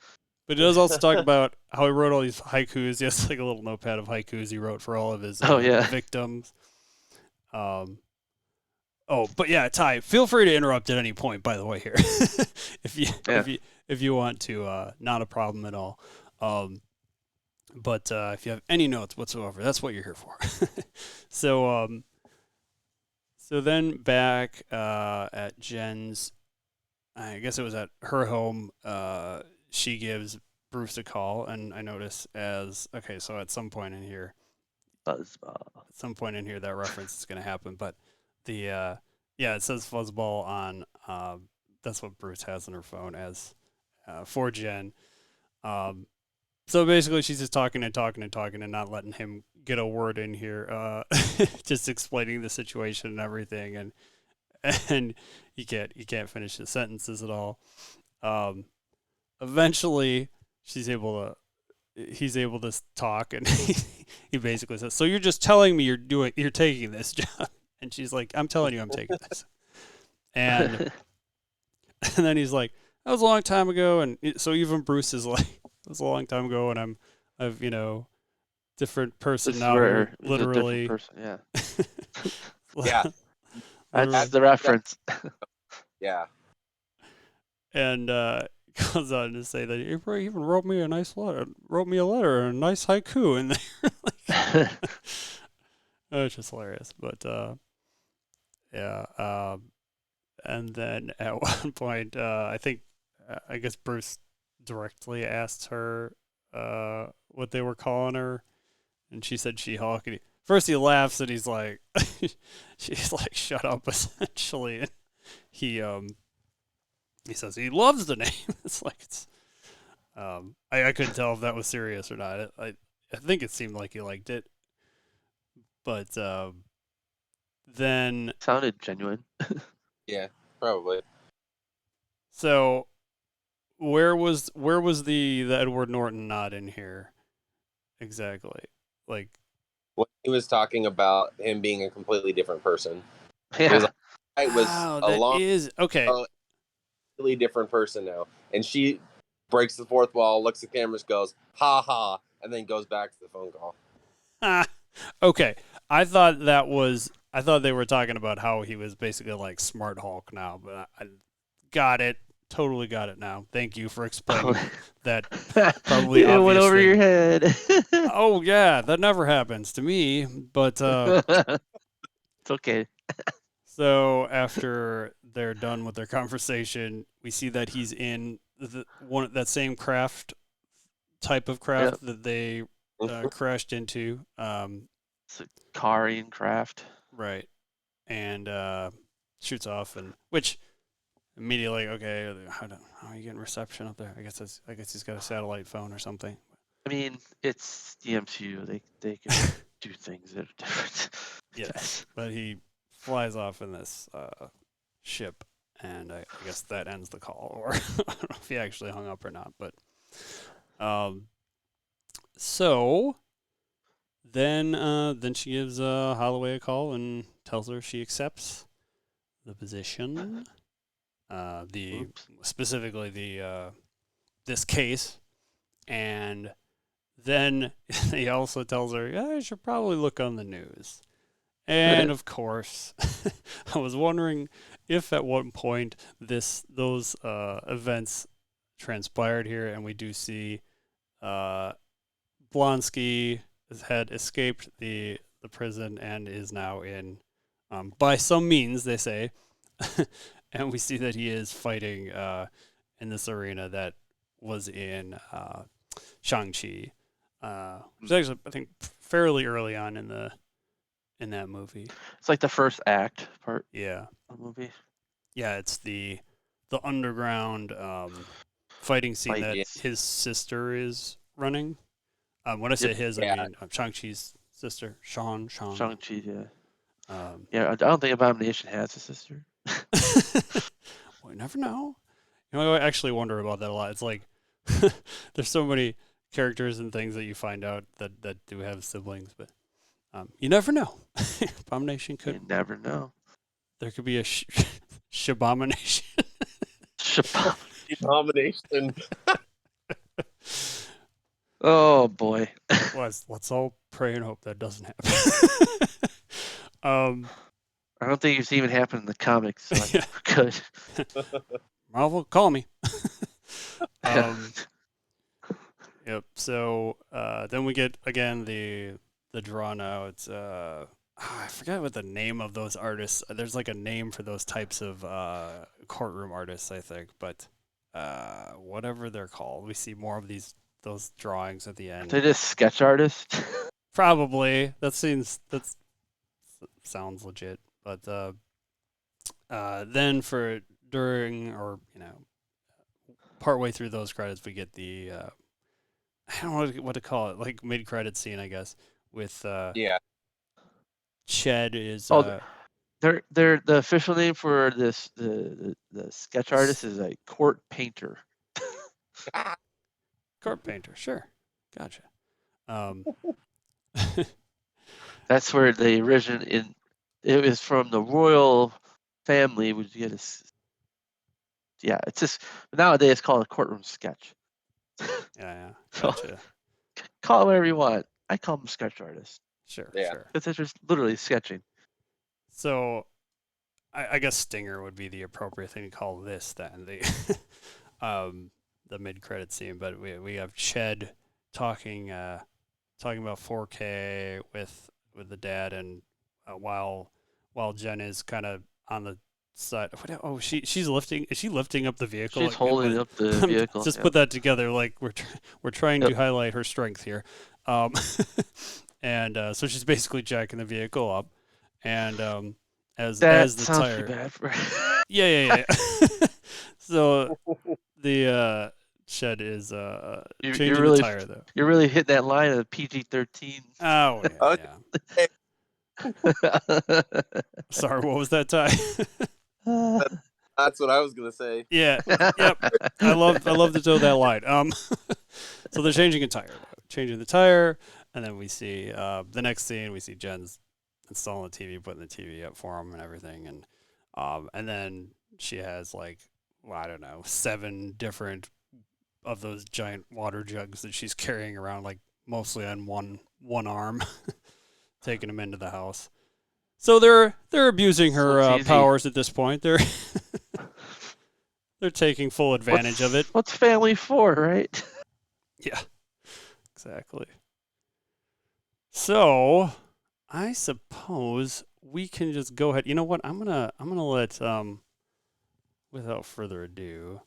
But he does also talk about how he wrote all these haikus. He has like a little notepad of haikus he wrote for all of his victims. But yeah, Ty, feel free to interrupt at any point. By the way, here, if you want to, not a problem at all. But if you have any notes whatsoever, that's what you're here for. So then back at Jen's, I guess it was at her home. She gives Bruce a call, and I notice so at some point in here, that reference is going to happen. But it says fuzzball on. That's what Bruce has on her phone as for Jen. So basically, she's just talking and not letting him get a word in here. Just explaining the situation and everything, and he can't finish his sentences at all. Eventually, he's able to talk, and he basically says, "So you're just telling me you're taking this job?" And she's like, "I'm telling you, I'm taking this." And then he's like, "That was a long time ago," and so even Bruce is like, "It was a long time ago, and I've different person now, literally." Person, yeah. Yeah. That's the reference. Yeah. And goes on to say that he even wrote me a letter and a nice haiku in there. It's just hilarious. But and then at one point, I guess Bruce directly asked her what they were calling her, and she said She-Hulk. And first he laughs, and he's like, she's like, "Shut up," essentially. And he says he loves the name. It's like I couldn't tell if that was serious or not. I think it seemed like he liked it, but then sounded genuine. Yeah, probably. So where was the Edward Norton nod in here exactly? Like when he was talking about him being a completely different person. Yeah, it was okay. Completely different person now, and she breaks the fourth wall, looks at the cameras, goes ha ha, and then goes back to the phone call. Okay, I thought they were talking about how he was basically like Smart Hulk now, but I got it. Totally got it now. Thank you for explaining that. Probably it went over your head. Oh yeah, that never happens to me. But it's okay. So after they're done with their conversation, we see that he's in that same type of craft that they crashed into. It's a Karian craft, right? And shoots off, and which immediately, okay, how are you getting reception up there? I guess he's got a satellite phone or something. I mean, it's the MCU. They can do things that are different. Yes, but he flies off in this ship, and I guess that ends the call. Or I don't know if he actually hung up or not. But so then she gives Holloway a call and tells her she accepts the position. Specifically this case, and then he also tells her, "Yeah, I should probably look on the news." And of course, I was wondering if at one point those events transpired here, and we do see Blonsky had escaped the prison and is now in, by some means, they say, and we see that he is fighting in this arena that was in Shang-Chi, which is actually, I think, fairly early on in that movie. It's like the first act part. Yeah. Of the movie. Yeah, it's the underground fighting scene that his sister is running. When I say his, I mean Shang-Chi's sister, Shang-Chi, yeah. I don't think Abomination has a sister. Well, you never know. You know, I actually wonder about that a lot. It's like there's so many characters and things that you find out that do have siblings, but you never know. Abomination could. You never know. There could be a Shabomination. Shabomination. Oh boy. Let's all pray and hope that doesn't happen. I don't think it's even happened in the comics. So good. Marvel, call me. Yep. So then we get again the drawn out. I forgot what the name of those artists. There's like a name for those types of courtroom artists, I think. But whatever they're called, we see more of those drawings at the end. They're just sketch artists. Probably. That sounds legit. But then partway through those credits, we get the I don't know what to call it, like mid-credit scene, I guess, with Ched is they're the official name for this the sketch artist is a court painter. Court painter, sure, gotcha. That's where the origin it was from the royal family. Would you get it's just nowadays it's called a courtroom sketch. Yeah, gotcha. So, call it whatever you want. I call them sketch artists. Sure. Because they're just literally sketching. So, I guess Stinger would be the appropriate thing to call this then, the mid-credit scene. But we have Ched talking about 4K with the dad, and while Jen is kind of on the side. She's lifting. Is she lifting up the vehicle? She's holding up the vehicle. Just put that together. Like we're trying to highlight her strength here. And so she's basically jacking the vehicle up, and as the tire. Bad for yeah. So the Ched is changing the tire though. You're really hitting that line of PG-13. Oh yeah. Sorry, what was that, Ty? That's what I was gonna say. Yeah. Yep. I love to toe that line. So they're changing the tire, and then we see the next scene. We see Jen's installing the TV, putting the TV up for him, and everything, and then she has I don't know, 7 different of those giant water jugs that she's carrying around, mostly on one arm, taking them into the house. So they're abusing her powers at this point. They're taking full advantage of it. What's family for, right? Yeah, exactly. So I suppose we can just go ahead. You know what? I'm gonna let without further ado,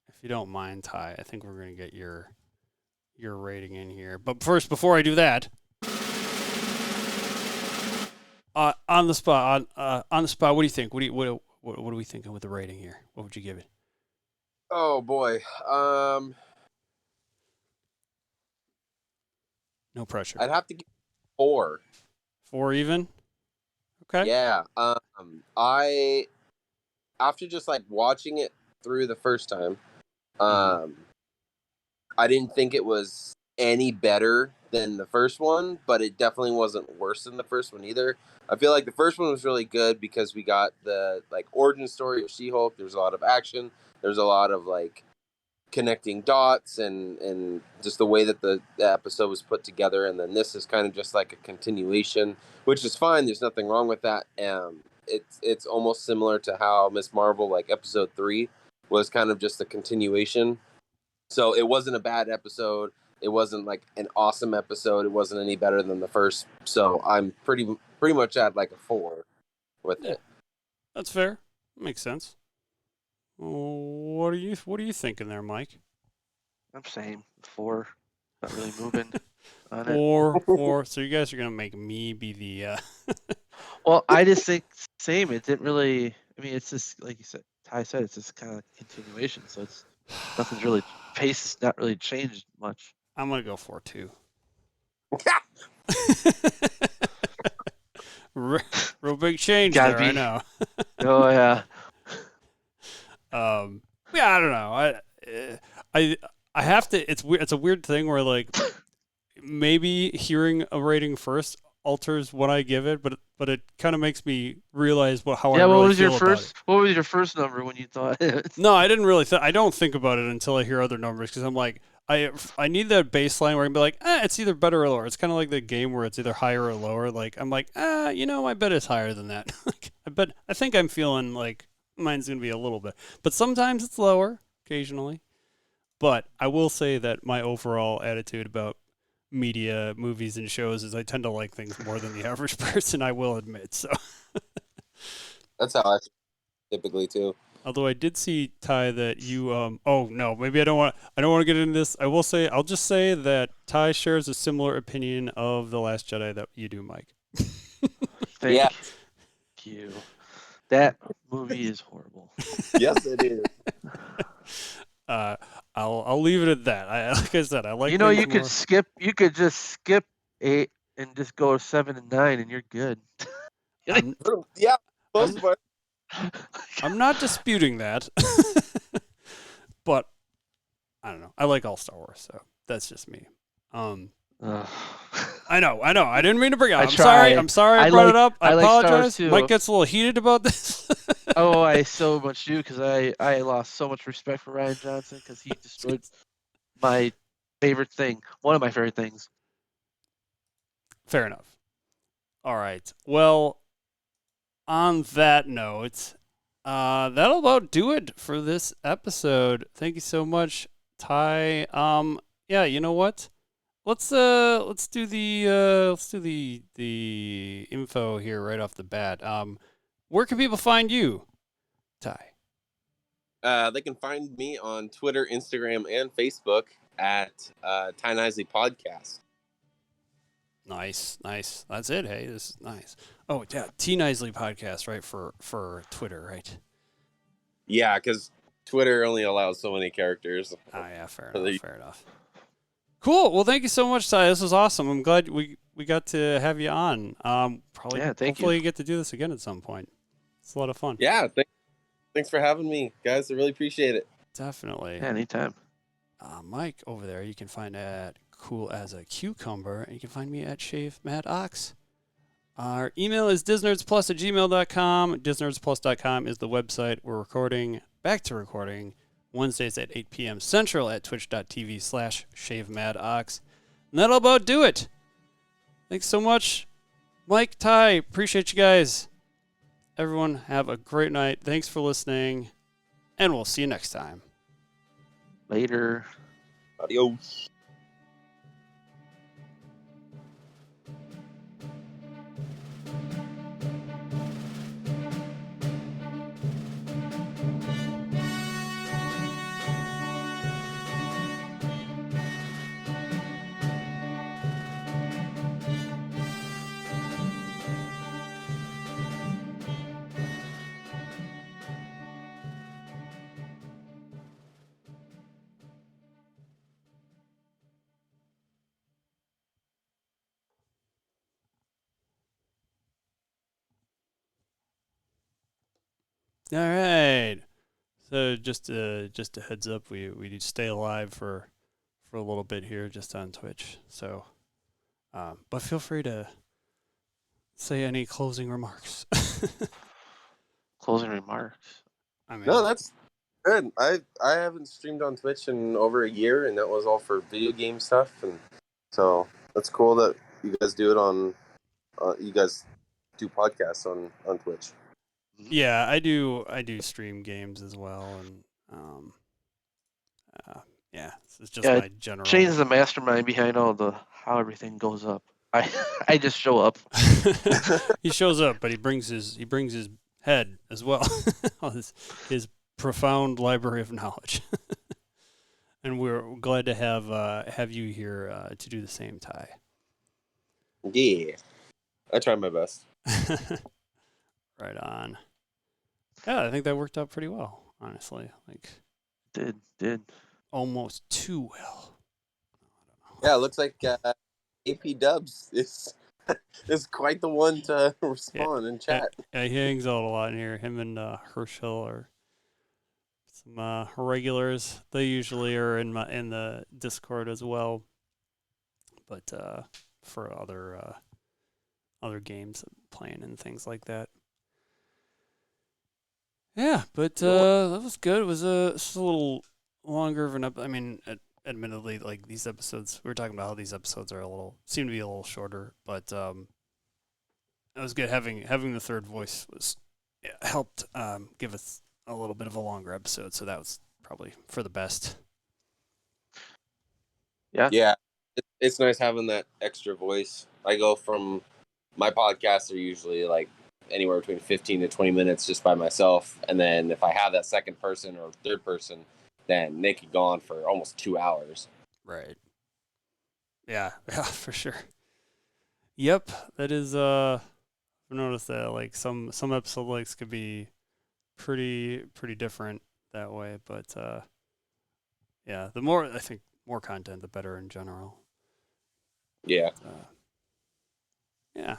if you don't mind, Ty, I think we're gonna get your rating in here. But first, before I do that. On the spot, what do you think? What are we thinking with the rating here? What would you give it? Oh boy, no pressure. I'd have to give 4. 4 even? Okay. Yeah. I after just watching it through the first time, I didn't think it was any better than the first one, but it definitely wasn't worse than the first one either. I feel like the first one was really good because we got the like origin story of She-Hulk. There's a lot of action. There's a lot of like connecting dots and just the way that the episode was put together. And then this is kind of just like a continuation, which is fine. There's nothing wrong with that. It's almost similar to how Miss Marvel, like episode 3, was kind of just a continuation. So it wasn't a bad episode. It wasn't like an awesome episode. It wasn't any better than the first. So I'm pretty much at like a 4 with it. That's fair. Makes sense. What are you thinking there, Mike? I'm saying 4. Not really moving on it. 4. So you guys are gonna make me be the. Well, I just think same. It didn't really. I mean, it's just like you said. Ty said it's just kind of continuation. So it's nothing's really pace is not really changed much. I'm gonna go 4 too. Real big change there. I know. Oh yeah. Yeah, I don't know. I have to. It's a weird thing where like maybe hearing a rating first alters what I give it, but it kind of makes me realize how I really feel about it. What was your first number when you thought it? No, I didn't really. I don't think about it until I hear other numbers because I'm like, I need that baseline where I can be like, it's either better or lower. It's kind of like the game where it's either higher or lower. Like I'm like, I bet it's higher than that. I think I'm feeling like mine's gonna be a little bit, but sometimes it's lower, occasionally. But I will say that my overall attitude about media, movies, and shows is I tend to like things more than the average person. I will admit so. That's how I typically too. Although I did see, Ty, that you oh no, maybe I don't want to get into this. I'll just say that Ty shares a similar opinion of The Last Jedi that you do, Mike. Thank you. That movie is horrible. Yes, it is. I'll leave it at that. Like I said, I like. You could just skip 8 and just go 7 and 9, and you're good. I'm not disputing that, but I don't know. I like all Star Wars, so that's just me. I know. I didn't mean to bring it up. I'm sorry I brought it up. I apologize. Mike gets a little heated about this. Oh, I so much do because I lost so much respect for Rian Johnson because he destroyed my favorite thing. One of my favorite things. Fair enough. All right. Well, on that note, that'll about do it for this episode. Thank you so much, Ty. Yeah, you know what? Let's do the info here right off the bat. Where can people find you, Ty? They can find me on Twitter, Instagram, and Facebook at Ty Knisley Podcast. Nice. That's it. Hey, this is nice. Oh yeah, T Knisley Podcast, right? For Twitter, right? Yeah, because Twitter only allows so many characters. Oh yeah, fair enough. Cool. Well, thank you so much, Ty. This was awesome. I'm glad we got to have you on. Hopefully you get to do this again at some point. It's a lot of fun. Yeah, thanks for having me, guys. I really appreciate it. Definitely. Yeah, anytime. Mike over there, you can find at Cool as a Cucumber, and you can find me at Shave Mad Ox. Our email is disnerdsplus@gmail.com. Disnerdsplus.com is the website. We're back to recording Wednesdays at 8 p.m. Central at twitch.tv/ShaveMadOx. And that'll about do it. Thanks so much, Mike, Ty. Appreciate you guys. Everyone, have a great night. Thanks for listening, and we'll see you next time. Later. Adios. All right. So just a heads up, we need to stay alive for for a little bit here just on Twitch. So, but feel free to say any closing remarks. Closing remarks. I mean, no, that's good. I haven't streamed on Twitch in over a year, and that was all for video game stuff. And so that's cool that you guys do it on. You guys do podcasts on Twitch. Yeah, I do stream games as well, and yeah, it's just my general. Shane's the mastermind behind how everything goes up. I just show up. He shows up, but he brings his head as well, his profound library of knowledge. And we're glad to have you here to do the same, Ty. Yeah, I try my best. Right on. Yeah, I think that worked out pretty well, honestly. Like, did almost too well. Yeah, it looks like AP Dubs is quite the one to respond in chat. Yeah, he hangs out a lot in here. Him and Herschel are some regulars. They usually are in the Discord as well, but for other games playing and things like that. Yeah, but that was good. It was just a little longer of an I mean, admittedly, like these episodes, we were talking about how these episodes are seem to be a little shorter, but it was good having the third voice helped give us a little bit of a longer episode, so that was probably for the best. Yeah, it's nice having that extra voice. I go from my podcasts are usually like anywhere between 15 to 20 minutes just by myself, and then if I have that second person or third person, then they could go on for almost 2 hours. Right. Yeah, for sure. Yep, that is. I've noticed that like some episode lengths could be pretty different that way, but yeah, I think more content, the better in general. Yeah. Yeah.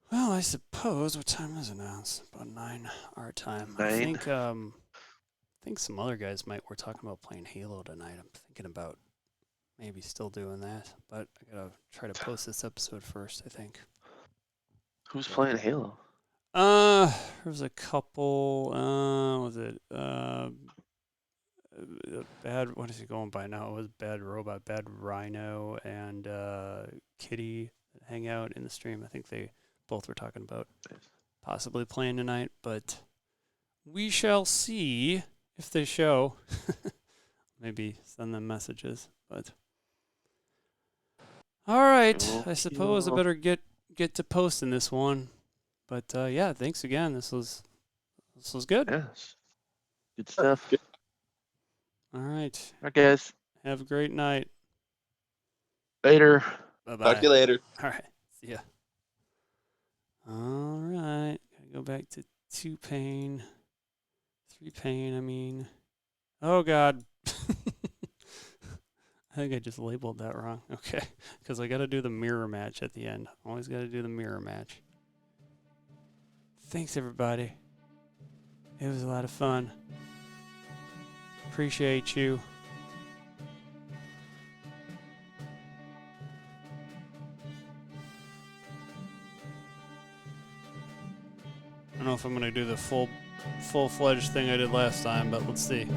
Well, I suppose what time is it now? It's about 9 our time. 9. I think some other guys were talking about playing Halo tonight. I'm thinking about maybe still doing that, but I gotta try to post this episode first, I think. Who's playing Halo? There was a couple. Was it what is he going by now? It was Bad Robot, Bad Rhino, and Kitty that hang out in the stream. I think they both were talking about possibly playing tonight, but we shall see if they show. Maybe send them messages, but all right. I suppose I better get to posting this one. But yeah, thanks again. This was good. Yes. Good stuff. All right. All right, guys. Have a great night. Later. Bye-bye. Talk to you later. All right. See ya. All right. Gotta go back to 2-pane. 3-pane, I mean. Oh, God. I think I just labeled that wrong. Okay. Because I got to do the mirror match at the end. Always got to do the mirror match. Thanks, everybody. It was a lot of fun. Appreciate you. I don't know if I'm going to do the full-fledged thing I did last time, but let's see.